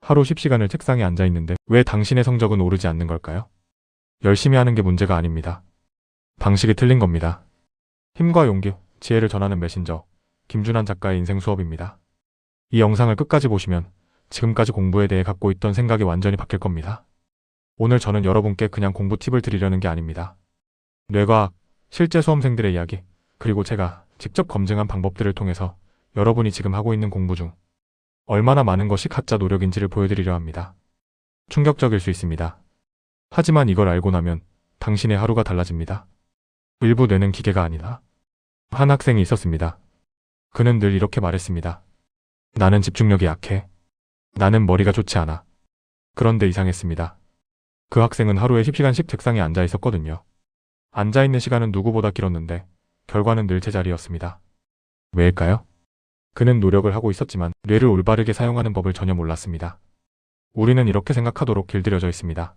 하루 10시간을 책상에 앉아 있는데 왜 당신의 성적은 오르지 않는 걸까요? 열심히 하는 게 문제가 아닙니다. 방식이 틀린 겁니다. 힘과 용기, 지혜를 전하는 메신저, 김준환 작가의 인생 수업입니다. 이 영상을 끝까지 보시면 지금까지 공부에 대해 갖고 있던 생각이 완전히 바뀔 겁니다. 오늘 저는 여러분께 그냥 공부 팁을 드리려는 게 아닙니다. 뇌과학, 실제 수험생들의 이야기, 그리고 제가 직접 검증한 방법들을 통해서 여러분이 지금 하고 있는 공부 중 얼마나 많은 것이 가짜 노력인지를 보여드리려 합니다. 충격적일 수 있습니다. 하지만 이걸 알고 나면 당신의 하루가 달라집니다. 일부 뇌는 기계가 아니다. 한 학생이 있었습니다. 그는 늘 이렇게 말했습니다. 나는 집중력이 약해. 나는 머리가 좋지 않아. 그런데 이상했습니다. 그 학생은 하루에 10시간씩 책상에 앉아 있었거든요. 앉아있는 시간은 누구보다 길었는데 결과는 늘 제자리였습니다. 왜일까요? 그는 노력을 하고 있었지만 뇌를 올바르게 사용하는 법을 전혀 몰랐습니다. 우리는 이렇게 생각하도록 길들여져 있습니다.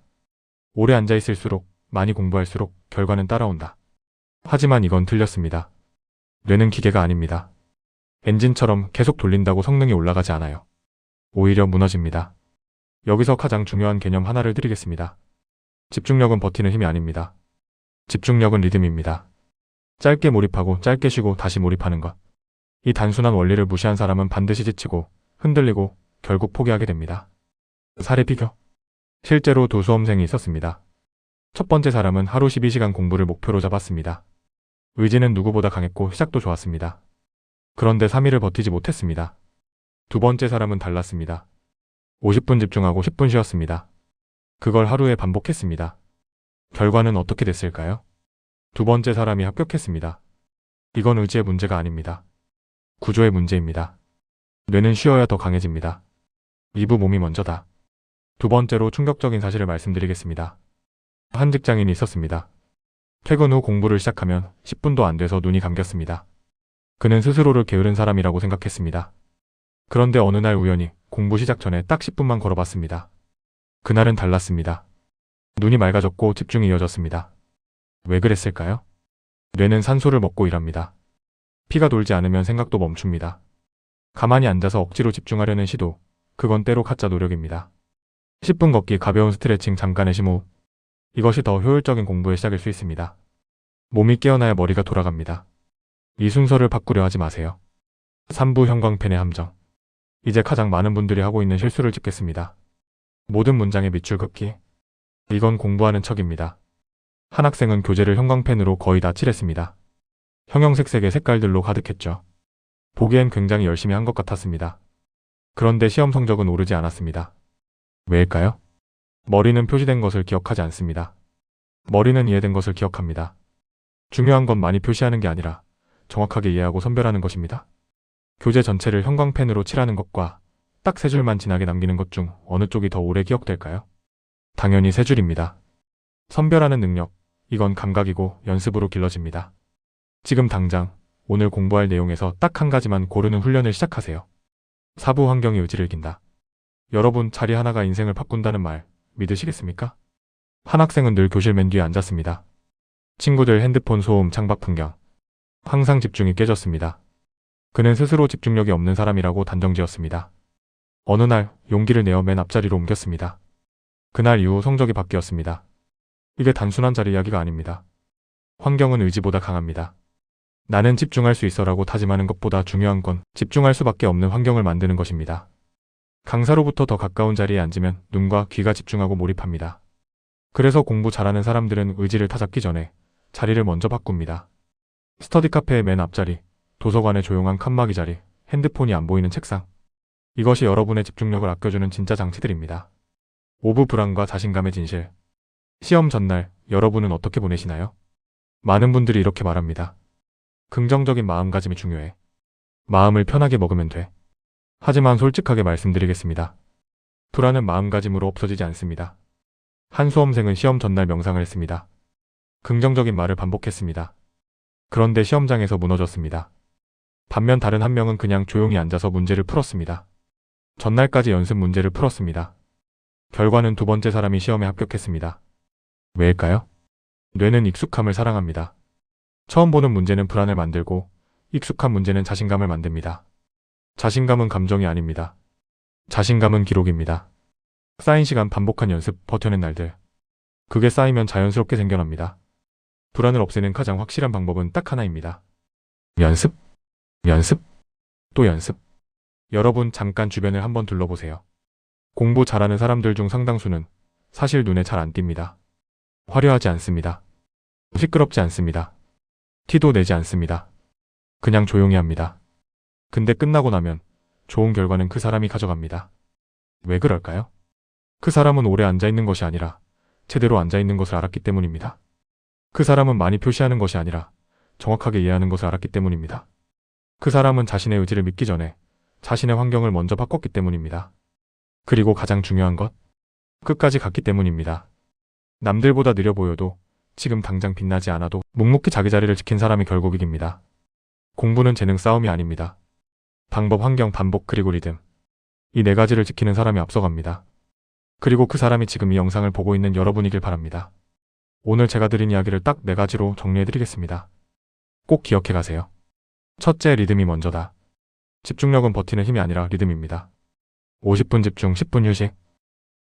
오래 앉아 있을수록, 많이 공부할수록 결과는 따라온다. 하지만 이건 틀렸습니다. 뇌는 기계가 아닙니다. 엔진처럼 계속 돌린다고 성능이 올라가지 않아요. 오히려 무너집니다. 여기서 가장 중요한 개념 하나를 드리겠습니다. 집중력은 버티는 힘이 아닙니다. 집중력은 리듬입니다. 짧게 몰입하고 짧게 쉬고 다시 몰입하는 것. 이 단순한 원리를 무시한 사람은 반드시 지치고 흔들리고 결국 포기하게 됩니다. 사례 비교. 실제로 두 수험생이 있었습니다. 첫 번째 사람은 하루 12시간 공부를 목표로 잡았습니다. 의지는 누구보다 강했고 시작도 좋았습니다. 그런데 3일을 버티지 못했습니다. 두 번째 사람은 달랐습니다. 50분 집중하고 10분 쉬었습니다. 그걸 하루에 반복했습니다. 결과는 어떻게 됐을까요? 두 번째 사람이 합격했습니다. 이건 의지의 문제가 아닙니다. 구조의 문제입니다. 뇌는 쉬어야 더 강해집니다. 이부 몸이 먼저다. 두 번째로 충격적인 사실을 말씀드리겠습니다. 한 직장인이 있었습니다. 퇴근 후 공부를 시작하면 10분도 안 돼서 눈이 감겼습니다. 그는 스스로를 게으른 사람이라고 생각했습니다. 그런데 어느 날 우연히 공부 시작 전에 딱 10분만 걸어봤습니다. 그날은 달랐습니다. 눈이 맑아졌고 집중이 이어졌습니다. 왜 그랬을까요? 뇌는 산소를 먹고 일합니다. 피가 돌지 않으면 생각도 멈춥니다. 가만히 앉아서 억지로 집중하려는 시도, 그건 때로 가짜 노력입니다. 10분 걷기, 가벼운 스트레칭, 잠깐의 심호흡. 이것이 더 효율적인 공부의 시작일 수 있습니다. 몸이 깨어나야 머리가 돌아갑니다. 이 순서를 바꾸려 하지 마세요. 3부 형광펜의 함정. 이제 가장 많은 분들이 하고 있는 실수를 짚겠습니다. 모든 문장에 밑줄 긋기. 이건 공부하는 척입니다. 한 학생은 교재를 형광펜으로 거의 다 칠했습니다. 형형색색의 색깔들로 가득했죠. 보기엔 굉장히 열심히 한 것 같았습니다. 그런데 시험 성적은 오르지 않았습니다. 왜일까요? 머리는 표시된 것을 기억하지 않습니다. 머리는 이해된 것을 기억합니다. 중요한 건 많이 표시하는 게 아니라 정확하게 이해하고 선별하는 것입니다. 교재 전체를 형광펜으로 칠하는 것과 딱 3줄만 진하게 남기는 것 중 어느 쪽이 더 오래 기억될까요? 당연히 3줄입니다. 선별하는 능력, 이건 감각이고 연습으로 길러집니다. 지금 당장 오늘 공부할 내용에서 딱 한 가지만 고르는 훈련을 시작하세요. 4부 환경이 의지를 이긴다. 여러분, 자리 하나가 인생을 바꾼다는 말 믿으시겠습니까? 한 학생은 늘 교실 맨 뒤에 앉았습니다. 친구들 핸드폰 소음, 창밖 풍경. 항상 집중이 깨졌습니다. 그는 스스로 집중력이 없는 사람이라고 단정지었습니다. 어느 날 용기를 내어 맨 앞자리로 옮겼습니다. 그날 이후 성적이 바뀌었습니다. 이게 단순한 자리 이야기가 아닙니다. 환경은 의지보다 강합니다. 나는 집중할 수 있어라고 다짐하는 것보다 중요한 건 집중할 수밖에 없는 환경을 만드는 것입니다. 강사로부터 더 가까운 자리에 앉으면 눈과 귀가 집중하고 몰입합니다. 그래서 공부 잘하는 사람들은 의지를 타잡기 전에 자리를 먼저 바꿉니다. 스터디 카페의 맨 앞자리, 도서관의 조용한 칸막이 자리, 핸드폰이 안 보이는 책상. 이것이 여러분의 집중력을 아껴주는 진짜 장치들입니다. 5부 불안과 자신감의 진실. 시험 전날 여러분은 어떻게 보내시나요? 많은 분들이 이렇게 말합니다. 긍정적인 마음가짐이 중요해. 마음을 편하게 먹으면 돼. 하지만 솔직하게 말씀드리겠습니다. 불안은 마음가짐으로 없어지지 않습니다. 한 수험생은 시험 전날 명상을 했습니다. 긍정적인 말을 반복했습니다. 그런데 시험장에서 무너졌습니다. 반면 다른 한 명은 그냥 조용히 앉아서 문제를 풀었습니다. 전날까지 연습 문제를 풀었습니다. 결과는 두 번째 사람이 시험에 합격했습니다. 왜일까요? 뇌는 익숙함을 사랑합니다. 처음 보는 문제는 불안을 만들고 익숙한 문제는 자신감을 만듭니다. 자신감은 감정이 아닙니다. 자신감은 기록입니다. 쌓인 시간 반복한 연습, 버텨낸 날들. 그게 쌓이면 자연스럽게 생겨납니다. 불안을 없애는 가장 확실한 방법은 딱 하나입니다. 연습, 연습, 또 연습. 여러분 잠깐 주변을 한번 둘러보세요. 공부 잘하는 사람들 중 상당수는 사실 눈에 잘 안 띕니다. 화려하지 않습니다. 시끄럽지 않습니다. 티도 내지 않습니다. 그냥 조용히 합니다. 근데 끝나고 나면 좋은 결과는 그 사람이 가져갑니다. 왜 그럴까요? 그 사람은 오래 앉아있는 것이 아니라 제대로 앉아있는 것을 알았기 때문입니다. 그 사람은 많이 표시하는 것이 아니라 정확하게 이해하는 것을 알았기 때문입니다. 그 사람은 자신의 의지를 믿기 전에 자신의 환경을 먼저 바꿨기 때문입니다. 그리고 가장 중요한 것, 끝까지 갔기 때문입니다. 남들보다 느려 보여도 지금 당장 빛나지 않아도 묵묵히 자기 자리를 지킨 사람이 결국 이깁니다. 공부는 재능 싸움이 아닙니다. 방법, 환경, 반복, 그리고 리듬. 이 네 가지를 지키는 사람이 앞서갑니다. 그리고 그 사람이 지금 이 영상을 보고 있는 여러분이길 바랍니다. 오늘 제가 드린 이야기를 딱 네 가지로 정리해드리겠습니다. 꼭 기억해 가세요. 첫째, 리듬이 먼저다. 집중력은 버티는 힘이 아니라 리듬입니다. 50분 집중, 10분 휴식.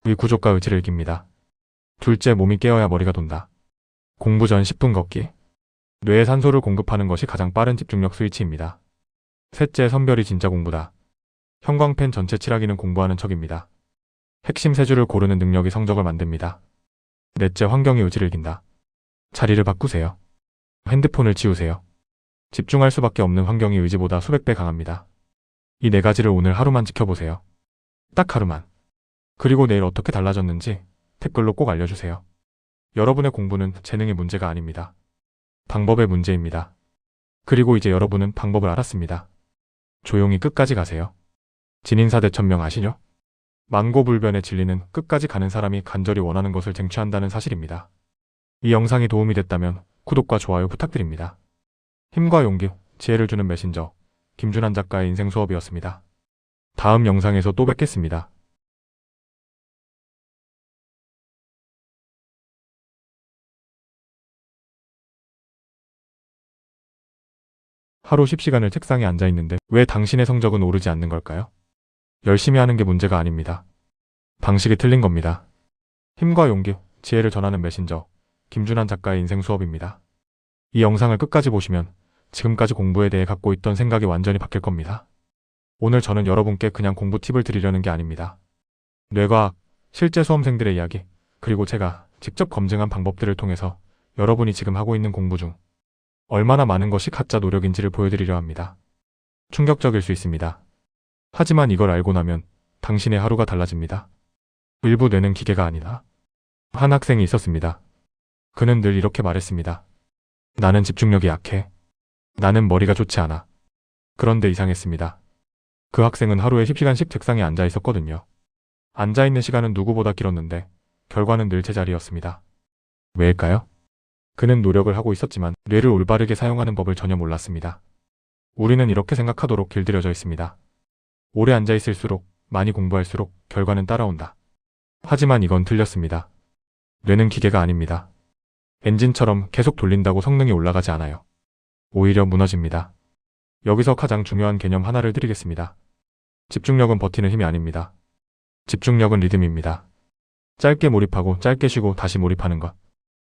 이 구조과 의지를 이깁니다. 둘째, 몸이 깨어야 머리가 돈다. 공부 전 10분 걷기. 뇌에 산소를 공급하는 것이 가장 빠른 집중력 스위치입니다. 셋째, 선별이 진짜 공부다. 형광펜 전체 칠하기는 공부하는 척입니다. 핵심 세 줄을 고르는 능력이 성적을 만듭니다. 넷째, 환경이 의지를 이긴다. 자리를 바꾸세요. 핸드폰을 치우세요. 집중할 수밖에 없는 환경이 의지보다 수백 배 강합니다. 이 네 가지를 오늘 하루만 지켜보세요. 딱 하루만. 그리고 내일 어떻게 달라졌는지 댓글로 꼭 알려주세요. 여러분의 공부는 재능의 문제가 아닙니다. 방법의 문제입니다. 그리고 이제 여러분은 방법을 알았습니다. 조용히 끝까지 가세요. 진인사대천명 아시죠? 만고불변의 진리는 끝까지 가는 사람이 간절히 원하는 것을 쟁취한다는 사실입니다. 이 영상이 도움이 됐다면 구독과 좋아요 부탁드립니다. 힘과 용기, 지혜를 주는 메신저, 김준환 작가의 인생 수업이었습니다. 다음 영상에서 또 뵙겠습니다. 하루 10시간을 책상에 앉아있는데 왜 당신의 성적은 오르지 않는 걸까요? 열심히 하는 게 문제가 아닙니다. 방식이 틀린 겁니다. 힘과 용기, 지혜를 전하는 메신저, 김준환 작가의 인생 수업입니다. 이 영상을 끝까지 보시면 지금까지 공부에 대해 갖고 있던 생각이 완전히 바뀔 겁니다. 오늘 저는 여러분께 그냥 공부 팁을 드리려는 게 아닙니다. 뇌과학, 실제 수험생들의 이야기, 그리고 제가 직접 검증한 방법들을 통해서 여러분이 지금 하고 있는 공부 중 얼마나 많은 것이 가짜 노력인지를 보여드리려 합니다. 충격적일 수 있습니다. 하지만 이걸 알고 나면 당신의 하루가 달라집니다. 일부 뇌는 기계가 아니다. 한 학생이 있었습니다. 그는 늘 이렇게 말했습니다. 나는 집중력이 약해. 나는 머리가 좋지 않아. 그런데 이상했습니다. 그 학생은 하루에 10시간씩 책상에 앉아 있었거든요. 앉아있는 시간은 누구보다 길었는데 결과는 늘 제자리였습니다. 왜일까요? 그는 노력을 하고 있었지만 뇌를 올바르게 사용하는 법을 전혀 몰랐습니다. 우리는 이렇게 생각하도록 길들여져 있습니다. 오래 앉아있을수록, 많이 공부할수록 결과는 따라온다. 하지만 이건 틀렸습니다. 뇌는 기계가 아닙니다. 엔진처럼 계속 돌린다고 성능이 올라가지 않아요. 오히려 무너집니다. 여기서 가장 중요한 개념 하나를 드리겠습니다. 집중력은 버티는 힘이 아닙니다. 집중력은 리듬입니다. 짧게 몰입하고 짧게 쉬고 다시 몰입하는 것.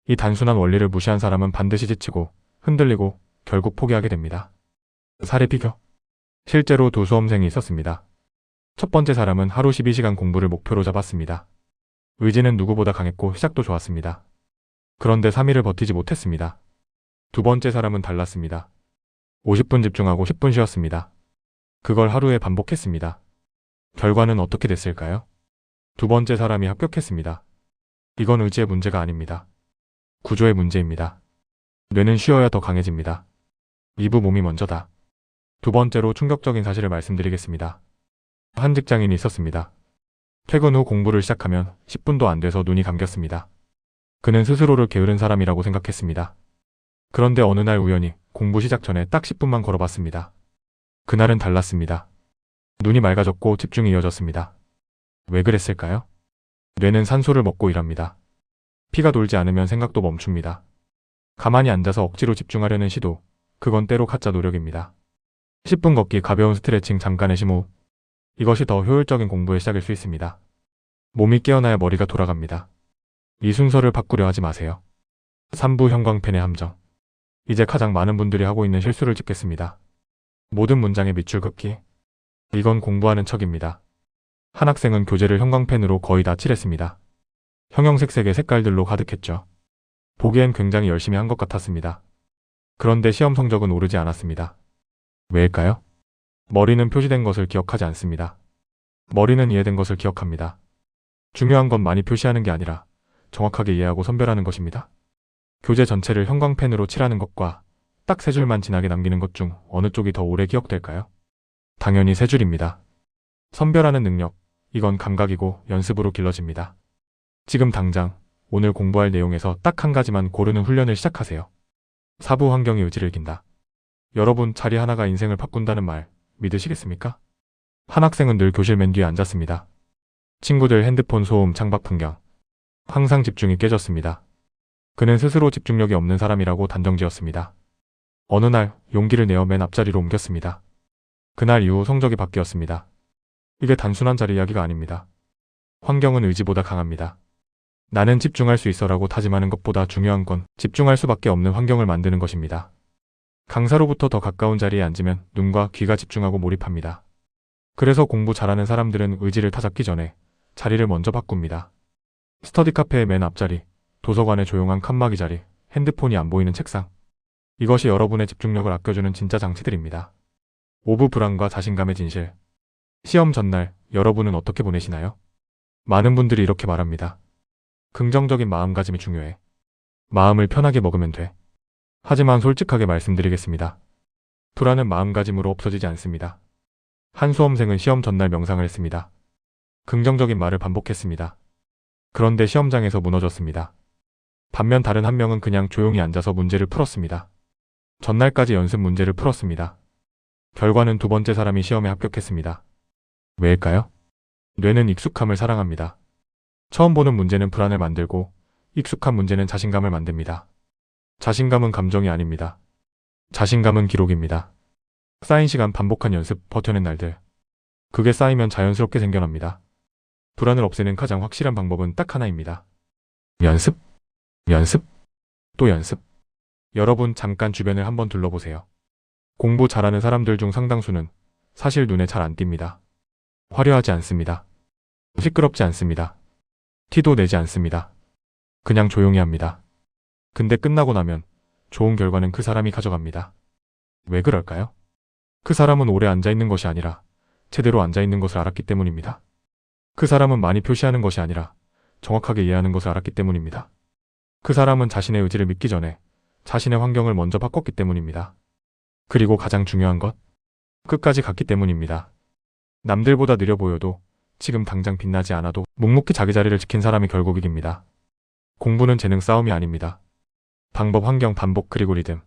이 단순한 원리를 무시한 사람은 반드시 지치고 흔들리고 결국 포기하게 됩니다. 사례 비교. 실제로 두 수험생이 있었습니다. 첫 번째 사람은 하루 12시간 공부를 목표로 잡았습니다. 의지는 누구보다 강했고 시작도 좋았습니다. 그런데 3일을 버티지 못했습니다. 두 번째 사람은 달랐습니다. 50분 집중하고 10분 쉬었습니다. 그걸 하루에 반복했습니다. 결과는 어떻게 됐을까요? 두 번째 사람이 합격했습니다. 이건 의지의 문제가 아닙니다. 구조의 문제입니다. 뇌는 쉬어야 더 강해집니다. 이부 몸이 먼저다. 두 번째로 충격적인 사실을 말씀드리겠습니다. 한 직장인이 있었습니다. 퇴근 후 공부를 시작하면 10분도 안 돼서 눈이 감겼습니다. 그는 스스로를 게으른 사람이라고 생각했습니다. 그런데 어느 날 우연히 공부 시작 전에 딱 10분만 걸어봤습니다. 그날은 달랐습니다. 눈이 맑아졌고 집중이 이어졌습니다. 왜 그랬을까요? 뇌는 산소를 먹고 일합니다. 피가 돌지 않으면 생각도 멈춥니다. 가만히 앉아서 억지로 집중하려는 시도, 그건 때로 가짜 노력입니다. 10분 걷기, 가벼운 스트레칭, 잠깐의 심호흡. 이것이 더 효율적인 공부의 시작일 수 있습니다. 몸이 깨어나야 머리가 돌아갑니다. 이 순서를 바꾸려 하지 마세요. 3부 형광펜의 함정. 이제 가장 많은 분들이 하고 있는 실수를 짚겠습니다. 모든 문장의 밑줄 긋기. 이건 공부하는 척입니다. 한 학생은 교재를 형광펜으로 거의 다 칠했습니다. 형형색색의 색깔들로 가득했죠. 보기엔 굉장히 열심히 한 것 같았습니다. 그런데 시험 성적은 오르지 않았습니다. 왜일까요? 머리는 표시된 것을 기억하지 않습니다. 머리는 이해된 것을 기억합니다. 중요한 건 많이 표시하는 게 아니라 정확하게 이해하고 선별하는 것입니다. 교재 전체를 형광펜으로 칠하는 것과 딱 3줄만 진하게 남기는 것 중 어느 쪽이 더 오래 기억될까요? 당연히 3줄입니다. 선별하는 능력, 이건 감각이고 연습으로 길러집니다. 지금 당장 오늘 공부할 내용에서 딱 한 가지만 고르는 훈련을 시작하세요. 4부 환경이 의지를 긴다. 여러분, 자리 하나가 인생을 바꾼다는 말 믿으시겠습니까? 한 학생은 늘 교실 맨 뒤에 앉았습니다. 친구들 핸드폰 소음, 창밖 풍경. 항상 집중이 깨졌습니다. 그는 스스로 집중력이 없는 사람이라고 단정지었습니다. 어느 날 용기를 내어 맨 앞자리로 옮겼습니다. 그날 이후 성적이 바뀌었습니다. 이게 단순한 자리 이야기가 아닙니다. 환경은 의지보다 강합니다. 나는 집중할 수 있어라고 다짐하는 것보다 중요한 건 집중할 수밖에 없는 환경을 만드는 것입니다. 강사로부터 더 가까운 자리에 앉으면 눈과 귀가 집중하고 몰입합니다. 그래서 공부 잘하는 사람들은 의지를 타잡기 전에 자리를 먼저 바꿉니다. 스터디 카페의 맨 앞자리, 도서관의 조용한 칸막이 자리, 핸드폰이 안 보이는 책상. 이것이 여러분의 집중력을 아껴주는 진짜 장치들입니다. 5부 불안과 자신감의 진실. 시험 전날 여러분은 어떻게 보내시나요? 많은 분들이 이렇게 말합니다. 긍정적인 마음가짐이 중요해. 마음을 편하게 먹으면 돼. 하지만 솔직하게 말씀드리겠습니다. 불안은 마음가짐으로 없어지지 않습니다. 한 수험생은 시험 전날 명상을 했습니다. 긍정적인 말을 반복했습니다. 그런데 시험장에서 무너졌습니다. 반면 다른 한 명은 그냥 조용히 앉아서 문제를 풀었습니다. 전날까지 연습 문제를 풀었습니다. 결과는 두 번째 사람이 시험에 합격했습니다. 왜일까요? 뇌는 익숙함을 사랑합니다. 처음 보는 문제는 불안을 만들고 익숙한 문제는 자신감을 만듭니다. 자신감은 감정이 아닙니다. 자신감은 기록입니다. 쌓인 시간, 반복한 연습, 버텨낸 날들. 그게 쌓이면 자연스럽게 생겨납니다. 불안을 없애는 가장 확실한 방법은 딱 하나입니다. 연습, 연습, 또 연습. 여러분, 잠깐 주변을 한번 둘러보세요. 공부 잘하는 사람들 중 상당수는 사실 눈에 잘 안 띕니다. 화려하지 않습니다. 시끄럽지 않습니다. 티도 내지 않습니다. 그냥 조용히 합니다. 근데 끝나고 나면 좋은 결과는 그 사람이 가져갑니다. 왜 그럴까요? 그 사람은 오래 앉아있는 것이 아니라 제대로 앉아있는 것을 알았기 때문입니다. 그 사람은 많이 표시하는 것이 아니라 정확하게 이해하는 것을 알았기 때문입니다. 그 사람은 자신의 의지를 믿기 전에 자신의 환경을 먼저 바꿨기 때문입니다. 그리고 가장 중요한 것, 끝까지 갔기 때문입니다. 남들보다 느려 보여도 지금 당장 빛나지 않아도 묵묵히 자기 자리를 지킨 사람이 결국 이깁니다. 공부는 재능 싸움이 아닙니다. 방법, 환경, 반복, 그리고 리듬.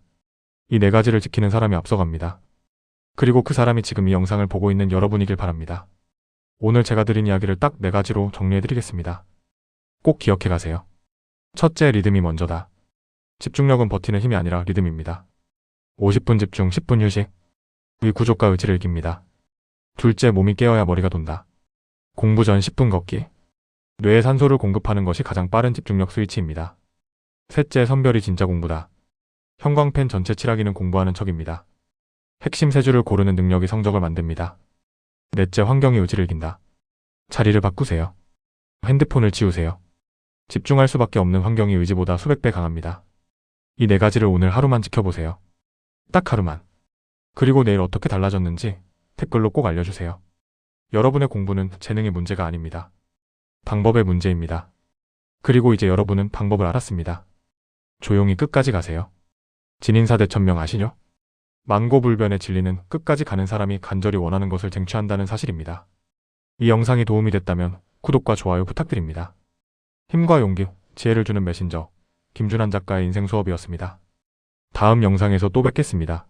이 4가지를 지키는 사람이 앞서갑니다. 그리고 그 사람이 지금 이 영상을 보고 있는 여러분이길 바랍니다. 오늘 제가 드린 이야기를 딱 4가지로 정리해드리겠습니다. 꼭 기억해 가세요. 첫째, 리듬이 먼저다. 집중력은 버티는 힘이 아니라 리듬입니다. 50분 집중, 10분 휴식. 이 구조과 의지를 이깁니다. 둘째, 몸이 깨어야 머리가 돈다. 공부 전 10분 걷기. 뇌에 산소를 공급하는 것이 가장 빠른 집중력 스위치입니다. 셋째, 선별이 진짜 공부다. 형광펜 전체 칠하기는 공부하는 척입니다. 핵심 3줄을 고르는 능력이 성적을 만듭니다. 넷째, 환경이 의지를 이긴다. 자리를 바꾸세요. 핸드폰을 치우세요. 집중할 수밖에 없는 환경이 의지보다 수백 배 강합니다. 이 4가지를 오늘 하루만 지켜보세요. 딱 하루만. 그리고 내일 어떻게 달라졌는지 댓글로 꼭 알려주세요. 여러분의 공부는 재능의 문제가 아닙니다. 방법의 문제입니다. 그리고 이제 여러분은 방법을 알았습니다. 조용히 끝까지 가세요. 진인사대천명 아시죠? 만고불변의 진리는 끝까지 가는 사람이 간절히 원하는 것을 쟁취한다는 사실입니다. 이 영상이 도움이 됐다면 구독과 좋아요 부탁드립니다. 힘과 용기, 지혜를 주는 메신저, 김준환 작가의 인생 수업이었습니다. 다음 영상에서 또 뵙겠습니다.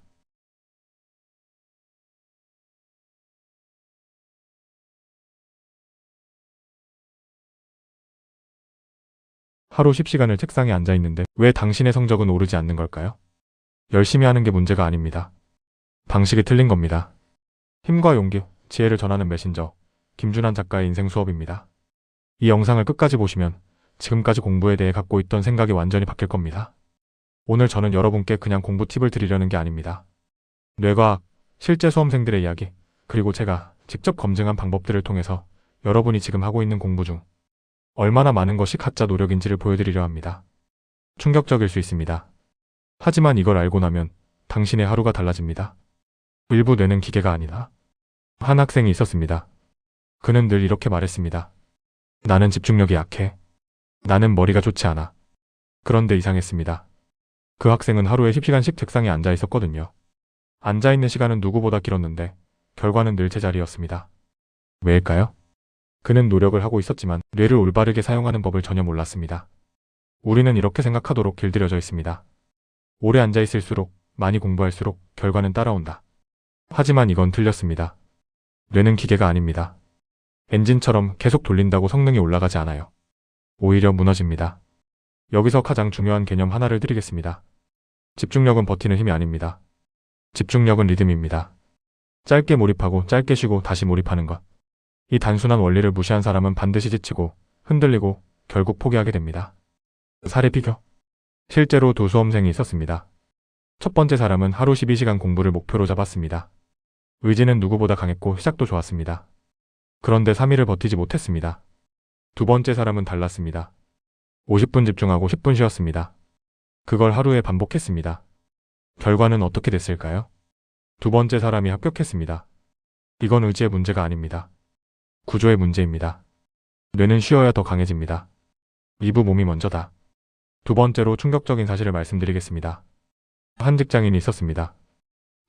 하루 10시간을 책상에 앉아있는데 왜 당신의 성적은 오르지 않는 걸까요? 열심히 하는 게 문제가 아닙니다. 방식이 틀린 겁니다. 힘과 용기, 지혜를 전하는 메신저, 김준환 작가의 인생 수업입니다. 이 영상을 끝까지 보시면 지금까지 공부에 대해 갖고 있던 생각이 완전히 바뀔 겁니다. 오늘 저는 여러분께 그냥 공부 팁을 드리려는 게 아닙니다. 뇌과학, 실제 수험생들의 이야기, 그리고 제가 직접 검증한 방법들을 통해서 여러분이 지금 하고 있는 공부 중 얼마나 많은 것이 가짜 노력인지를 보여드리려 합니다. 충격적일 수 있습니다. 하지만 이걸 알고 나면 당신의 하루가 달라집니다. 일부 뇌는 기계가 아니다. 한 학생이 있었습니다. 그는 늘 이렇게 말했습니다. 나는 집중력이 약해. 나는 머리가 좋지 않아. 그런데 이상했습니다. 그 학생은 하루에 10시간씩 책상에 앉아 있었거든요. 앉아있는 시간은 누구보다 길었는데 결과는 늘 제자리였습니다. 왜일까요? 그는 노력을 하고 있었지만 뇌를 올바르게 사용하는 법을 전혀 몰랐습니다. 우리는 이렇게 생각하도록 길들여져 있습니다. 오래 앉아있을수록, 많이 공부할수록 결과는 따라온다. 하지만 이건 틀렸습니다. 뇌는 기계가 아닙니다. 엔진처럼 계속 돌린다고 성능이 올라가지 않아요. 오히려 무너집니다. 여기서 가장 중요한 개념 하나를 드리겠습니다. 집중력은 버티는 힘이 아닙니다. 집중력은 리듬입니다. 짧게 몰입하고 짧게 쉬고 다시 몰입하는 것. 이 단순한 원리를 무시한 사람은 반드시 지치고 흔들리고 결국 포기하게 됩니다. 사례 비교. 실제로 두 수험생이 있었습니다. 첫 번째 사람은 하루 12시간 공부를 목표로 잡았습니다. 의지는 누구보다 강했고 시작도 좋았습니다. 그런데 3일을 버티지 못했습니다. 두 번째 사람은 달랐습니다. 50분 집중하고 10분 쉬었습니다. 그걸 하루에 반복했습니다. 결과는 어떻게 됐을까요? 두 번째 사람이 합격했습니다. 이건 의지의 문제가 아닙니다. 구조의 문제입니다. 뇌는 쉬어야 더 강해집니다. 이부 몸이 먼저다. 두 번째로 충격적인 사실을 말씀드리겠습니다. 한 직장인이 있었습니다.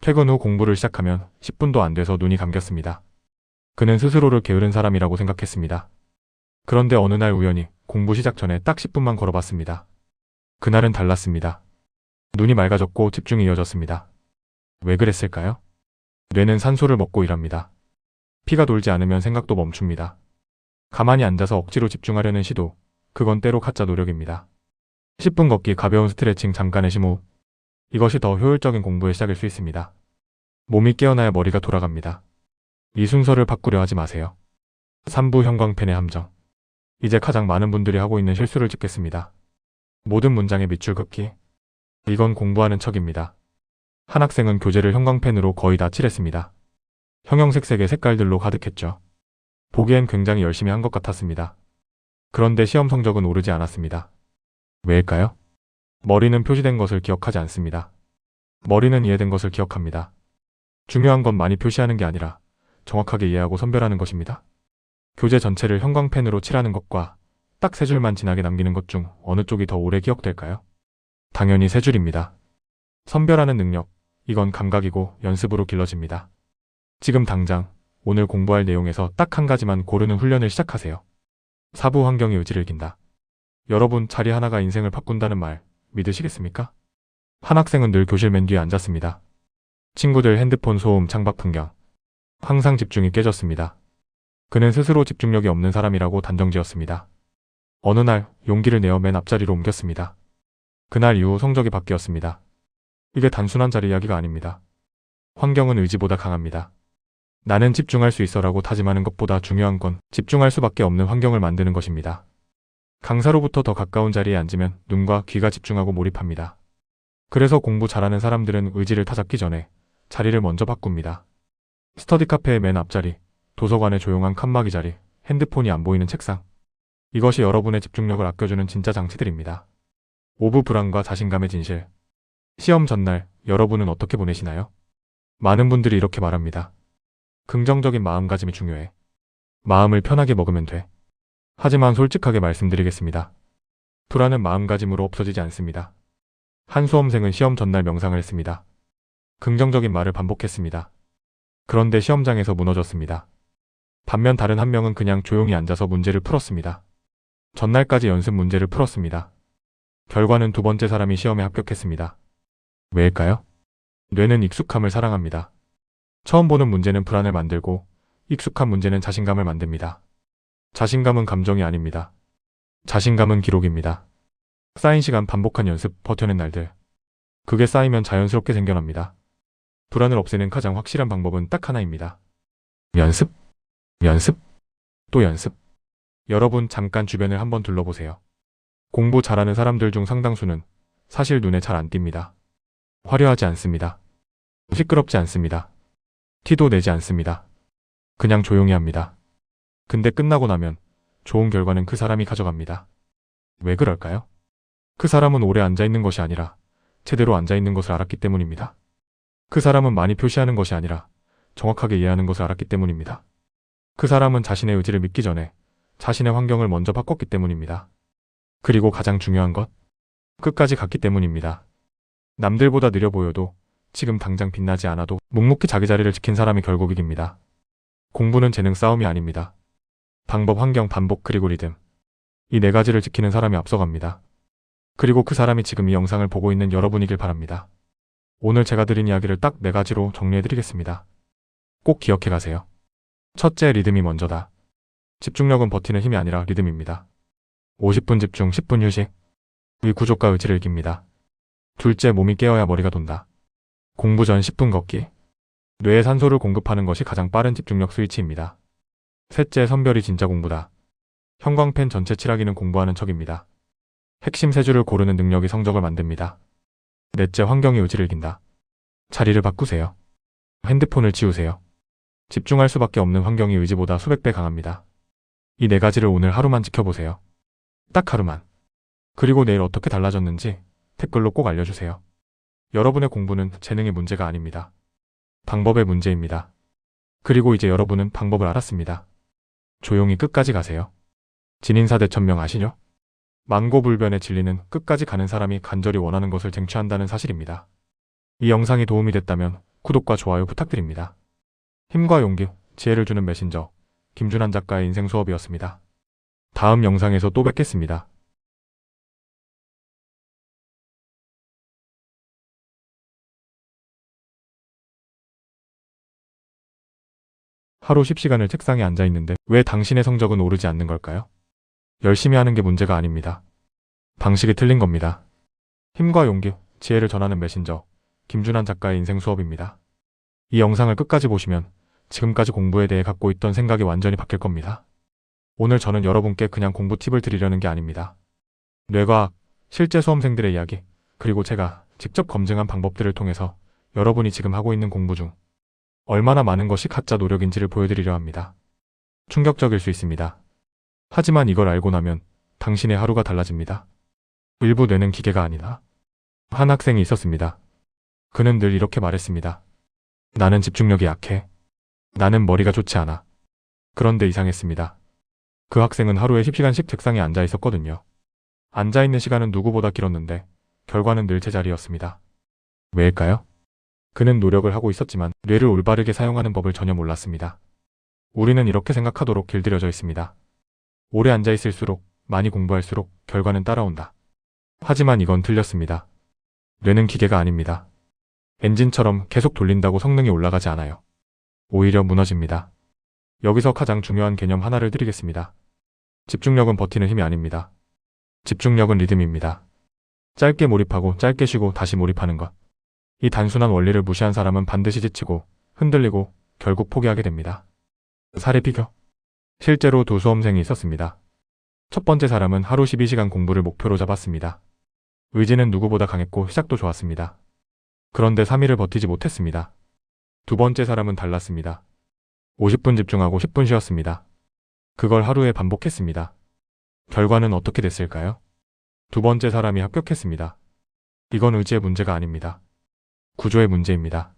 퇴근 후 공부를 시작하면 10분도 안 돼서 눈이 감겼습니다. 그는 스스로를 게으른 사람이라고 생각했습니다. 그런데 어느 날 우연히 공부 시작 전에 딱 10분만 걸어봤습니다. 그날은 달랐습니다. 눈이 맑아졌고 집중이 이어졌습니다. 왜 그랬을까요? 뇌는 산소를 먹고 일합니다. 피가 돌지 않으면 생각도 멈춥니다. 가만히 앉아서 억지로 집중하려는 시도, 그건 때로 가짜 노력입니다. 10분 걷기, 가벼운 스트레칭, 잠깐의 심호흡. 이것이 더 효율적인 공부의 시작일 수 있습니다. 몸이 깨어나야 머리가 돌아갑니다. 이 순서를 바꾸려 하지 마세요. 3부 형광펜의 함정. 이제 가장 많은 분들이 하고 있는 실수를 짚겠습니다. 모든 문장에 밑줄 긋기. 이건 공부하는 척입니다. 한 학생은 교재를 형광펜으로 거의 다 칠했습니다. 형형색색의 색깔들로 가득했죠. 보기엔 굉장히 열심히 한 것 같았습니다. 그런데 시험 성적은 오르지 않았습니다. 왜일까요? 머리는 표시된 것을 기억하지 않습니다. 머리는 이해된 것을 기억합니다. 중요한 건 많이 표시하는 게 아니라 정확하게 이해하고 선별하는 것입니다. 교재 전체를 형광펜으로 칠하는 것과 딱 3줄만 진하게 남기는 것 중 어느 쪽이 더 오래 기억될까요? 당연히 3줄입니다. 선별하는 능력, 이건 감각이고 연습으로 길러집니다. 지금 당장 오늘 공부할 내용에서 딱 한 가지만 고르는 훈련을 시작하세요. 4부 환경이 의지를 이긴다. 여러분, 자리 하나가 인생을 바꾼다는 말 믿으시겠습니까? 한 학생은 늘 교실 맨 뒤에 앉았습니다. 친구들 핸드폰 소음, 창밖 풍경. 항상 집중이 깨졌습니다. 그는 스스로 집중력이 없는 사람이라고 단정지었습니다. 어느 날 용기를 내어 맨 앞자리로 옮겼습니다. 그날 이후 성적이 바뀌었습니다. 이게 단순한 자리 이야기가 아닙니다. 환경은 의지보다 강합니다. 나는 집중할 수 있어라고 다짐하는 것보다 중요한 건 집중할 수밖에 없는 환경을 만드는 것입니다. 강사로부터 더 가까운 자리에 앉으면 눈과 귀가 집중하고 몰입합니다. 그래서 공부 잘하는 사람들은 의지를 타잡기 전에 자리를 먼저 바꿉니다. 스터디 카페의 맨 앞자리, 도서관의 조용한 칸막이 자리, 핸드폰이 안 보이는 책상. 이것이 여러분의 집중력을 아껴주는 진짜 장치들입니다. 5부 불안과 자신감의 진실. 시험 전날 여러분은 어떻게 보내시나요? 많은 분들이 이렇게 말합니다. 긍정적인 마음가짐이 중요해. 마음을 편하게 먹으면 돼. 하지만 솔직하게 말씀드리겠습니다. 불안은 마음가짐으로 없어지지 않습니다. 한 수험생은 시험 전날 명상을 했습니다. 긍정적인 말을 반복했습니다. 그런데 시험장에서 무너졌습니다. 반면 다른 한 명은 그냥 조용히 앉아서 문제를 풀었습니다. 전날까지 연습 문제를 풀었습니다. 결과는 두 번째 사람이 시험에 합격했습니다. 왜일까요? 뇌는 익숙함을 사랑합니다. 처음 보는 문제는 불안을 만들고 익숙한 문제는 자신감을 만듭니다. 자신감은 감정이 아닙니다. 자신감은 기록입니다. 쌓인 시간, 반복한 연습, 버텨낸 날들. 그게 쌓이면 자연스럽게 생겨납니다. 불안을 없애는 가장 확실한 방법은 딱 하나입니다. 연습, 연습, 또 연습. 여러분 잠깐 주변을 한번 둘러보세요. 공부 잘하는 사람들 중 상당수는 사실 눈에 잘 안 띕니다. 화려하지 않습니다. 시끄럽지 않습니다. 티도 내지 않습니다. 그냥 조용히 합니다. 근데 끝나고 나면 좋은 결과는 그 사람이 가져갑니다. 왜 그럴까요? 그 사람은 오래 앉아있는 것이 아니라 제대로 앉아있는 것을 알았기 때문입니다. 그 사람은 많이 표시하는 것이 아니라 정확하게 이해하는 것을 알았기 때문입니다. 그 사람은 자신의 의지를 믿기 전에 자신의 환경을 먼저 바꿨기 때문입니다. 그리고 가장 중요한 것, 끝까지 갔기 때문입니다. 남들보다 느려 보여도 지금 당장 빛나지 않아도 묵묵히 자기 자리를 지킨 사람이 결국 이깁니다. 공부는 재능 싸움이 아닙니다. 방법, 환경, 반복, 그리고 리듬. 이 네 가지를 지키는 사람이 앞서갑니다. 그리고 그 사람이 지금 이 영상을 보고 있는 여러분이길 바랍니다. 오늘 제가 드린 이야기를 딱 네 가지로 정리해드리겠습니다. 꼭 기억해 가세요. 첫째, 리듬이 먼저다. 집중력은 버티는 힘이 아니라 리듬입니다. 50분 집중, 10분 휴식. 이 구조과 의지를 이깁니다. 둘째, 몸이 깨어야 머리가 돈다. 공부 전 10분 걷기. 뇌에 산소를 공급하는 것이 가장 빠른 집중력 스위치입니다. 셋째, 선별이 진짜 공부다. 형광펜 전체 칠하기는 공부하는 척입니다. 핵심 세 줄을 고르는 능력이 성적을 만듭니다. 넷째, 환경이 의지를 이긴다. 자리를 바꾸세요. 핸드폰을 치우세요. 집중할 수밖에 없는 환경이 의지보다 수백 배 강합니다. 이 네 가지를 오늘 하루만 지켜보세요. 딱 하루만. 그리고 내일 어떻게 달라졌는지 댓글로 꼭 알려주세요. 여러분의 공부는 재능의 문제가 아닙니다. 방법의 문제입니다. 그리고 이제 여러분은 방법을 알았습니다. 조용히 끝까지 가세요. 진인사대천명 아시죠? 만고불변의 진리는 끝까지 가는 사람이 간절히 원하는 것을 쟁취한다는 사실입니다. 이 영상이 도움이 됐다면 구독과 좋아요 부탁드립니다. 힘과 용기, 지혜를 주는 메신저, 김준환 작가의 인생 수업이었습니다. 다음 영상에서 또 뵙겠습니다. 하루 10시간을 책상에 앉아있는데 왜 당신의 성적은 오르지 않는 걸까요? 열심히 하는 게 문제가 아닙니다. 방식이 틀린 겁니다. 힘과 용기, 지혜를 전하는 메신저, 김준환 작가의 인생 수업입니다. 이 영상을 끝까지 보시면 지금까지 공부에 대해 갖고 있던 생각이 완전히 바뀔 겁니다. 오늘 저는 여러분께 그냥 공부 팁을 드리려는 게 아닙니다. 뇌과학, 실제 수험생들의 이야기, 그리고 제가 직접 검증한 방법들을 통해서 여러분이 지금 하고 있는 공부 중 얼마나 많은 것이 가짜 노력인지를 보여드리려 합니다. 충격적일 수 있습니다. 하지만 이걸 알고 나면 당신의 하루가 달라집니다. 일부 뇌는 기계가 아니다. 한 학생이 있었습니다. 그는 늘 이렇게 말했습니다. 나는 집중력이 약해. 나는 머리가 좋지 않아. 그런데 이상했습니다. 그 학생은 하루에 10시간씩 책상에 앉아 있었거든요. 앉아있는 시간은 누구보다 길었는데 결과는 늘 제자리였습니다. 왜일까요? 그는 노력을 하고 있었지만 뇌를 올바르게 사용하는 법을 전혀 몰랐습니다. 우리는 이렇게 생각하도록 길들여져 있습니다. 오래 앉아있을수록, 많이 공부할수록 결과는 따라온다. 하지만 이건 틀렸습니다. 뇌는 기계가 아닙니다. 엔진처럼 계속 돌린다고 성능이 올라가지 않아요. 오히려 무너집니다. 여기서 가장 중요한 개념 하나를 드리겠습니다. 집중력은 버티는 힘이 아닙니다. 집중력은 리듬입니다. 짧게 몰입하고 짧게 쉬고 다시 몰입하는 것. 이 단순한 원리를 무시한 사람은 반드시 지치고 흔들리고 결국 포기하게 됩니다. 사례 비교. 실제로 두 수험생이 있었습니다. 첫 번째 사람은 하루 12시간 공부를 목표로 잡았습니다. 의지는 누구보다 강했고 시작도 좋았습니다. 그런데 3일을 버티지 못했습니다. 두 번째 사람은 달랐습니다. 50분 집중하고 10분 쉬었습니다. 그걸 하루에 반복했습니다. 결과는 어떻게 됐을까요? 두 번째 사람이 합격했습니다. 이건 의지의 문제가 아닙니다. 구조의 문제입니다.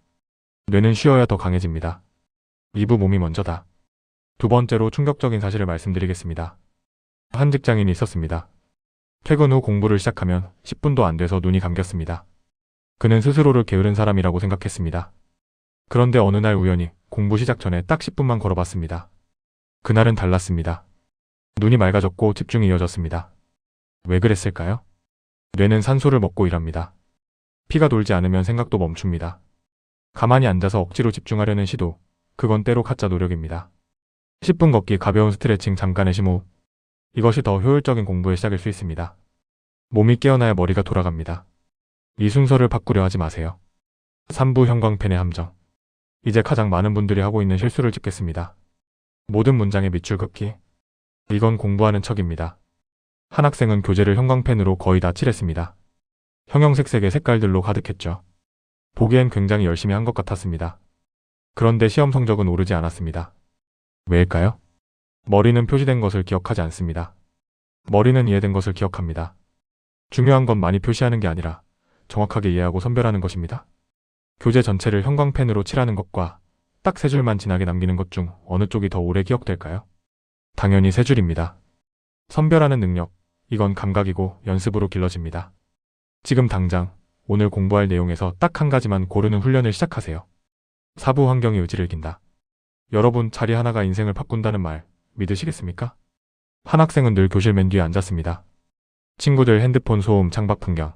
뇌는 쉬어야 더 강해집니다. 이부 몸이 먼저다. 두 번째로 충격적인 사실을 말씀드리겠습니다. 한 직장인이 있었습니다. 퇴근 후 공부를 시작하면 10분도 안 돼서 눈이 감겼습니다. 그는 스스로를 게으른 사람이라고 생각했습니다. 그런데 어느 날 우연히 공부 시작 전에 딱 10분만 걸어봤습니다. 그날은 달랐습니다. 눈이 맑아졌고 집중이 이어졌습니다. 왜 그랬을까요? 뇌는 산소를 먹고 일합니다. 피가 돌지 않으면 생각도 멈춥니다. 가만히 앉아서 억지로 집중하려는 시도, 그건 때로 가짜 노력입니다. 10분 걷기, 가벼운 스트레칭, 잠깐의 심호흡. 이것이 더 효율적인 공부의 시작일 수 있습니다. 몸이 깨어나야 머리가 돌아갑니다. 이 순서를 바꾸려 하지 마세요. 3부 형광펜의 함정. 이제 가장 많은 분들이 하고 있는 실수를 짚겠습니다. 모든 문장에 밑줄 긋기. 이건 공부하는 척입니다. 한 학생은 교재를 형광펜으로 거의 다 칠했습니다. 형형색색의 색깔들로 가득했죠. 보기엔 굉장히 열심히 한 것 같았습니다. 그런데 시험 성적은 오르지 않았습니다. 왜일까요? 머리는 표시된 것을 기억하지 않습니다. 머리는 이해된 것을 기억합니다. 중요한 건 많이 표시하는 게 아니라 정확하게 이해하고 선별하는 것입니다. 교재 전체를 형광펜으로 칠하는 것과 딱 세 줄만 진하게 남기는 것 중 어느 쪽이 더 오래 기억될까요? 당연히 세 줄입니다. 선별하는 능력, 이건 감각이고 연습으로 길러집니다. 지금 당장 오늘 공부할 내용에서 딱 한 가지만 고르는 훈련을 시작하세요. 사부 환경이 의지를 긴다. 여러분, 자리 하나가 인생을 바꾼다는 말 믿으시겠습니까? 한 학생은 늘 교실 맨 뒤에 앉았습니다. 친구들 핸드폰 소음, 창밖 풍경.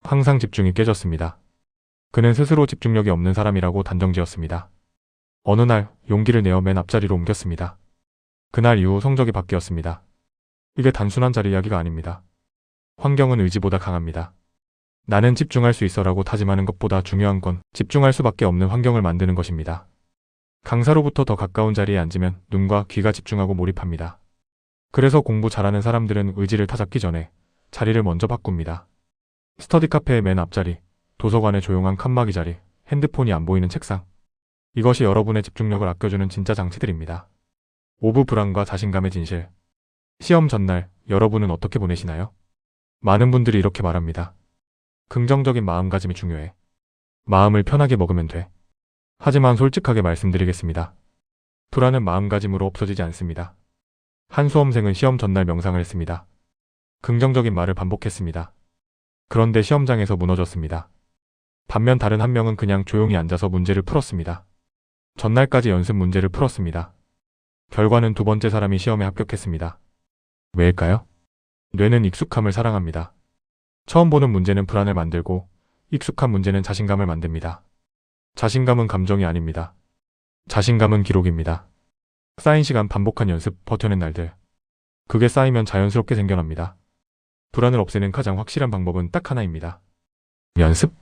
항상 집중이 깨졌습니다. 그는 스스로 집중력이 없는 사람이라고 단정지었습니다. 어느 날 용기를 내어 맨 앞자리로 옮겼습니다. 그날 이후 성적이 바뀌었습니다. 이게 단순한 자리 이야기가 아닙니다. 환경은 의지보다 강합니다. 나는 집중할 수 있어라고 다짐하는 것보다 중요한 건 집중할 수밖에 없는 환경을 만드는 것입니다. 강사로부터 더 가까운 자리에 앉으면 눈과 귀가 집중하고 몰입합니다. 그래서 공부 잘하는 사람들은 의지를 타잡기 전에 자리를 먼저 바꿉니다. 스터디 카페의 맨 앞자리, 도서관의 조용한 칸막이 자리, 핸드폰이 안 보이는 책상. 이것이 여러분의 집중력을 아껴주는 진짜 장치들입니다. 오브 불안과 자신감의 진실. 시험 전날 여러분은 어떻게 보내시나요? 많은 분들이 이렇게 말합니다. 긍정적인 마음가짐이 중요해. 마음을 편하게 먹으면 돼. 하지만 솔직하게 말씀드리겠습니다. 불안은 마음가짐으로 없어지지 않습니다. 한 수험생은 시험 전날 명상을 했습니다. 긍정적인 말을 반복했습니다. 그런데 시험장에서 무너졌습니다. 반면 다른 한 명은 그냥 조용히 앉아서 문제를 풀었습니다. 전날까지 연습 문제를 풀었습니다. 결과는 두 번째 사람이 시험에 합격했습니다. 왜일까요? 뇌는 익숙함을 사랑합니다. 처음 보는 문제는 불안을 만들고 익숙한 문제는 자신감을 만듭니다. 자신감은 감정이 아닙니다. 자신감은 기록입니다. 쌓인 시간, 반복한 연습, 버텨낸 날들. 그게 쌓이면 자연스럽게 생겨납니다. 불안을 없애는 가장 확실한 방법은 딱 하나입니다. 연습,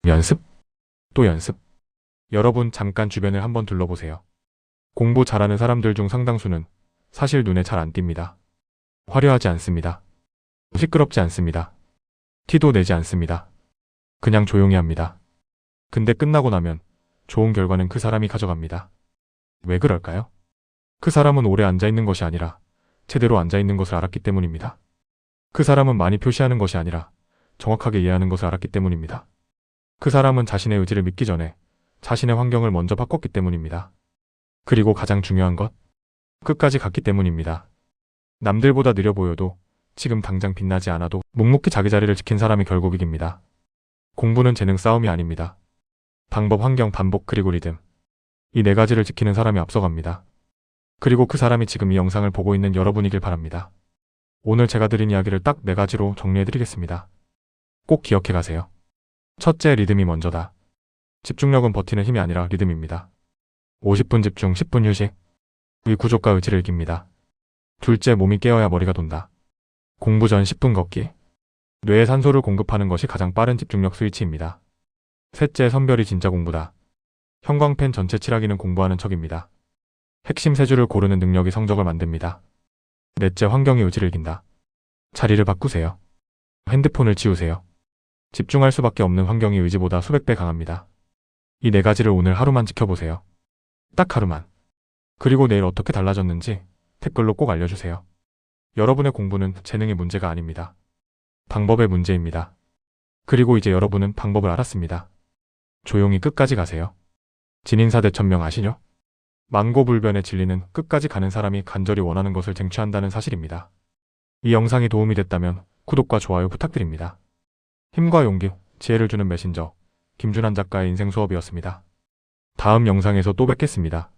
연습, 또 연습. 여러분, 잠깐 주변을 한번 둘러보세요. 공부 잘하는 사람들 중 상당수는 사실 눈에 잘 안 띕니다. 화려하지 않습니다. 시끄럽지 않습니다. 티도 내지 않습니다. 그냥 조용히 합니다. 근데 끝나고 나면 좋은 결과는 그 사람이 가져갑니다. 왜 그럴까요? 그 사람은 오래 앉아있는 것이 아니라 제대로 앉아있는 것을 알았기 때문입니다. 그 사람은 많이 표시하는 것이 아니라 정확하게 이해하는 것을 알았기 때문입니다. 그 사람은 자신의 의지를 믿기 전에 자신의 환경을 먼저 바꿨기 때문입니다. 그리고 가장 중요한 것, 끝까지 갔기 때문입니다. 남들보다 느려 보여도 지금 당장 빛나지 않아도 묵묵히 자기 자리를 지킨 사람이 결국 이깁니다. 공부는 재능 싸움이 아닙니다. 방법, 환경, 반복, 그리고 리듬. 이 네 가지를 지키는 사람이 앞서갑니다. 그리고 그 사람이 지금 이 영상을 보고 있는 여러분이길 바랍니다. 오늘 제가 드린 이야기를 딱 네 가지로 정리해드리겠습니다. 꼭 기억해 가세요. 첫째, 리듬이 먼저다. 집중력은 버티는 힘이 아니라 리듬입니다. 50분 집중, 10분 휴식. 이 구조과 의지를 이깁니다. 둘째, 몸이 깨어야 머리가 돈다. 공부 전 10분 걷기. 뇌에 산소를 공급하는 것이 가장 빠른 집중력 스위치입니다. 셋째, 선별이 진짜 공부다. 형광펜 전체 칠하기는 공부하는 척입니다. 핵심 세 줄을 고르는 능력이 성적을 만듭니다. 넷째, 환경이 의지를 이긴다. 자리를 바꾸세요. 핸드폰을 치우세요. 집중할 수밖에 없는 환경이 의지보다 수백 배 강합니다. 이 네 가지를 오늘 하루만 지켜보세요. 딱 하루만. 그리고 내일 어떻게 달라졌는지 댓글로 꼭 알려주세요. 여러분의 공부는 재능의 문제가 아닙니다. 방법의 문제입니다. 그리고 이제 여러분은 방법을 알았습니다. 조용히 끝까지 가세요. 진인사대천명 아시죠? 만고불변의 진리는 끝까지 가는 사람이 간절히 원하는 것을 쟁취한다는 사실입니다. 이 영상이 도움이 됐다면 구독과 좋아요 부탁드립니다. 힘과 용기, 지혜를 주는 메신저 김준환 작가의 인생 수업이었습니다. 다음 영상에서 또 뵙겠습니다.